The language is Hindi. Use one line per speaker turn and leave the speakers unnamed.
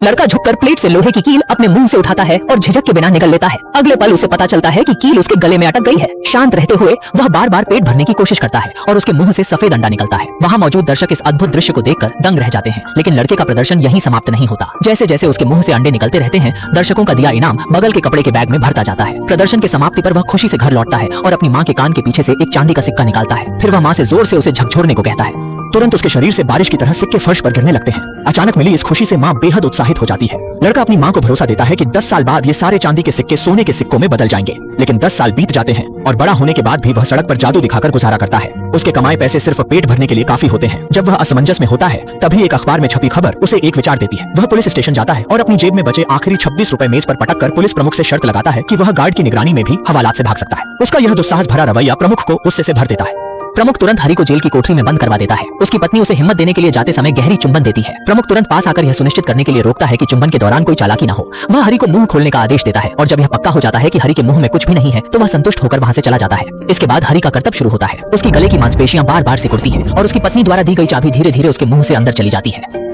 लड़का झुककर प्लेट से लोहे की कील अपने मुंह से उठाता है और झिझक के बिना निगल लेता है। अगले पल उसे पता चलता है कि कील उसके गले में अटक गई है। शांत रहते हुए वह बार बार पेट भरने की कोशिश करता है और उसके मुंह से सफेद अंडा निकलता है। वहाँ मौजूद दर्शक इस अद्भुत दृश्य को देखकर दंग रह जाते हैं, लेकिन लड़के का प्रदर्शन यहीं समाप्त नहीं होता। जैसे जैसे उसके मुंह से अंडे निकलते रहते हैं, दर्शकों का दिया इनाम बगल के कपड़े के बैग में भरता जाता है। प्रदर्शन की समाप्ति पर वह खुशी से घर लौटता है और अपनी माँ के कान के पीछे से एक चांदी का सिक्का निकालता है। फिर वह माँ से जोर से उसे झकझोरने को कहता है। तुरंत उसके शरीर से बारिश की तरह सिक्के फर्श पर गिरने लगते हैं। अचानक मिली इस खुशी से माँ बेहद उत्साहित हो जाती है। लड़का अपनी माँ को भरोसा देता है कि 10 साल बाद ये सारे चांदी के सिक्के सोने के सिक्कों में बदल जाएंगे। लेकिन 10 साल बीत जाते हैं और बड़ा होने के बाद भी वह सड़क पर जादू दिखाकर गुजारा करता है। उसके कमाए पैसे सिर्फ पेट भरने के लिए काफी होते हैं। जब वह असमंजस में होता है, तभी एक अखबार में छपी खबर उसे एक विचार देती है। वह पुलिस स्टेशन जाता है और अपनी जेब में बचे आखिरी 26 रुपए मेज पर पटक कर पुलिस प्रमुख से शर्त लगाता है कि वह गार्ड की निगरानी में भी हवालात से भाग सकता है। उसका यह दुस्साहस भरा रवैया प्रमुख को गुस्से से भर देता है। प्रमुख तुरंत हरि को जेल की कोठरी में बंद करवा देता है। उसकी पत्नी उसे हिम्मत देने के लिए जाते समय गहरी चुंबन देती है। प्रमुख तुरंत पास आकर यह सुनिश्चित करने के लिए रोकता है कि चुंबन के दौरान कोई चालाकी न हो। वह हरि को मुंह खोलने का आदेश देता है और जब यह पक्का हो जाता है कि हरि के मुंह में कुछ भी नहीं है, तो वह संतुष्ट होकर वहां से चला जाता है। इसके बाद हरि का कर्तव्य शुरू होता है। उसकी गले की मांसपेशियां बार बार सिकुड़ती हैं और उसकी पत्नी द्वारा दी गई चाबी धीरे धीरे उसके मुंह से अंदर चली जाती है।